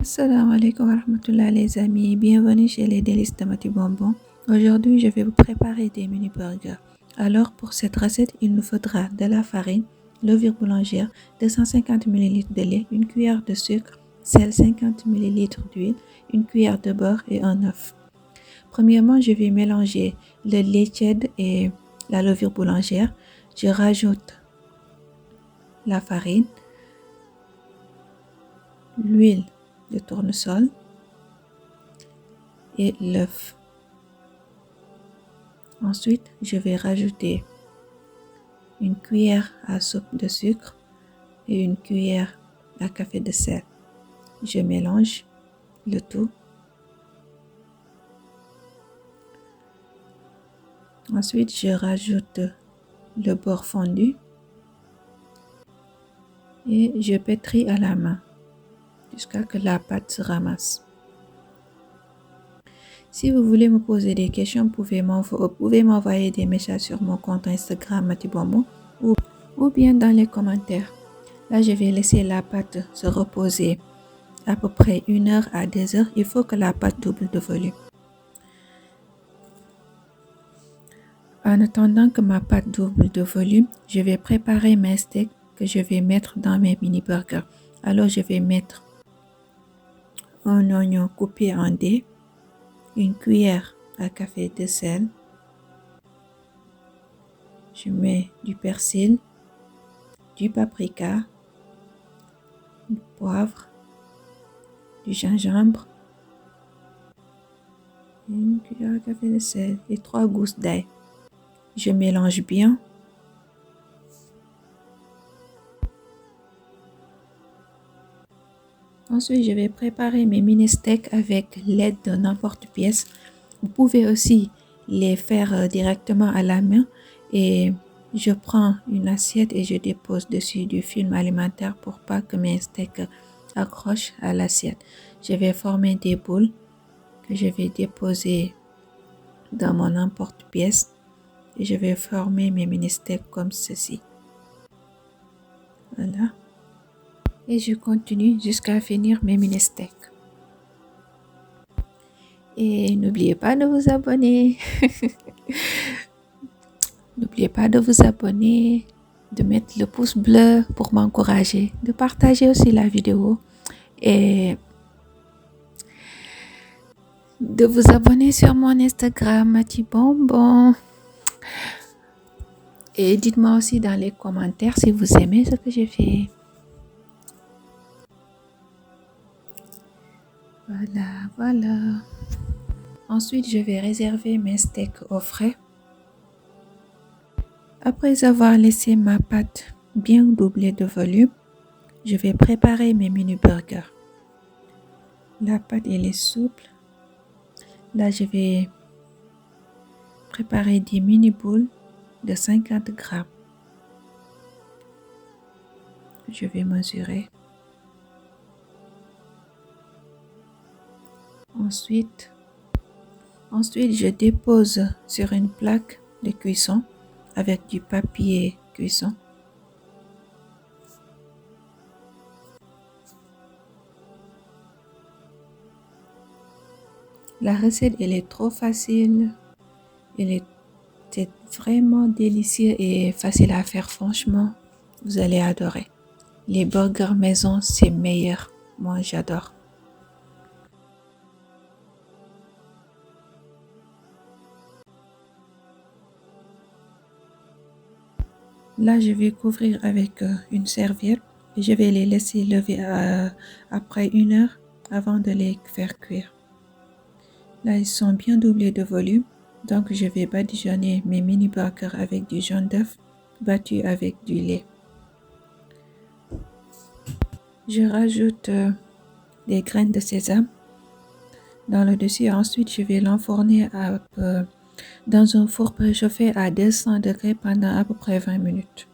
Assalamu alaikum wa rahmatullah les amis, bienvenue chez les délices de Mati Bonbon. Aujourd'hui, je vais vous préparer des mini burgers. Alors pour cette recette, il nous faudra de la farine, levure boulangère, 250 ml de lait, une cuillère de sucre, sel, 50 ml d'huile, une cuillère de beurre et un œuf. Premièrement, je vais mélanger le lait tiède et la levure boulangère. Je rajoute la farine, l'huile de tournesol et l'œuf. Ensuite, je vais rajouter une cuillère à soupe de sucre et une cuillère à café de sel. Je mélange le tout. Ensuite, je rajoute le beurre fondu et je pétris à la main jusqu'à ce que la pâte se ramasse. Si vous voulez me poser des questions, vous pouvez m'envoyer des messages sur mon compte Instagram Mati Bonbon ou bien dans les commentaires. Là, je vais laisser la pâte se reposer à peu près 1 heure à 2 heures. Il faut que la pâte double de volume. En attendant que ma pâte double de volume, je vais préparer mes steaks que je vais mettre dans mes mini burgers. Alors, je vais mettre un oignon coupé en dés, une cuillère à café de sel. Je mets du persil, du paprika, du poivre, du gingembre, une cuillère à café de sel et 3 gousses d'ail. Je mélange bien. Ensuite, je vais préparer mes mini steaks avec l'aide de n'importe pièce. Vous pouvez aussi les faire directement à la main et je prends une assiette et je dépose dessus du film alimentaire pour pas que mes steaks accrochent à l'assiette. Je vais former des boules que je vais déposer dans mon emporte-pièce et je vais former mes mini steaks comme ceci. Voilà. Et je continue jusqu'à finir mes mini steaks. Et n'oubliez pas de vous abonner. N'oubliez pas de vous abonner, de mettre le pouce bleu pour m'encourager, de partager aussi la vidéo et de vous abonner sur mon Instagram Mati Bonbon. Et dites-moi aussi dans les commentaires si vous aimez ce que j'ai fait. Voilà. Ensuite, je vais réserver mes steaks au frais. Après avoir laissé ma pâte bien doublée de volume, je vais préparer mes mini burgers. La pâte elle est souple. Là, je vais préparer des mini boules de 50 grammes. Je vais mesurer. Ensuite, je dépose sur une plaque de cuisson avec du papier cuisson. La recette, elle est trop facile. C'est vraiment délicieux et facile à faire, franchement. Vous allez adorer. Les burgers maison, c'est meilleur. Moi, j'adore. Là, je vais couvrir avec une serviette et je vais les laisser lever après 1 heure avant de les faire cuire. Là, ils sont bien doublés de volume, donc je vais badigeonner mes mini burgers avec du jaune d'œuf battu avec du lait. Je rajoute des graines de sésame dans le dessus. Ensuite, je vais l'enfourner dans un four préchauffé à 200 degrés pendant à peu près 20 minutes.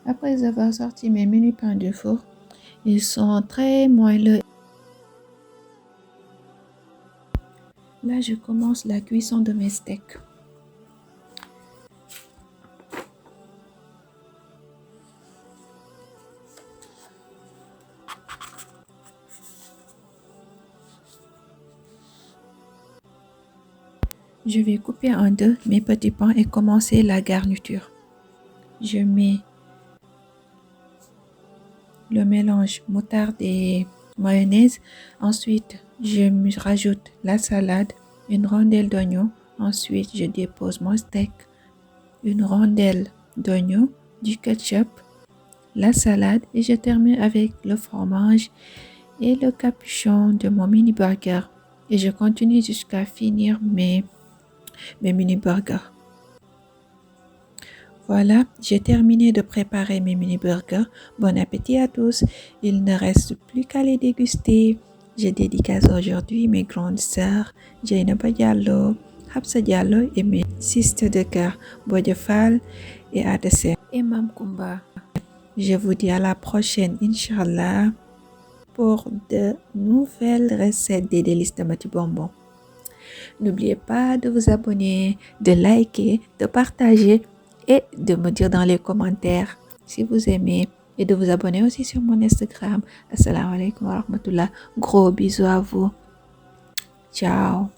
Après avoir sorti mes mini pains du four, ils sont très moelleux. Là, je commence la cuisson de mes steaks. Je vais couper en deux mes petits pains et commencer la garniture. Je mets le mélange moutarde et mayonnaise. Ensuite, je rajoute la salade, une rondelle d'oignon. Ensuite, je dépose mon steak, une rondelle d'oignon, du ketchup, la salade et je termine avec le fromage et le capuchon de mon mini burger. Et je continue jusqu'à finir mes mini burgers. Voilà, j'ai terminé de préparer mes mini burgers. Bon appétit à tous. Il ne reste plus qu'à les déguster. Je dédicace aujourd'hui mes grandes sœurs, Jainaba Diallo, Hapsa Diallo et mes sisters de cœur, Bodja Fall et Adese et Mam Kumba. Je vous dis à la prochaine, Inch'Allah, pour de nouvelles recettes des délices de Mati Bonbon. N'oubliez pas de vous abonner, de liker, de partager et de me dire dans les commentaires si vous aimez et de vous abonner aussi sur mon Instagram. Assalamu alaikum wa rahmatullah. Gros bisous à vous. Ciao.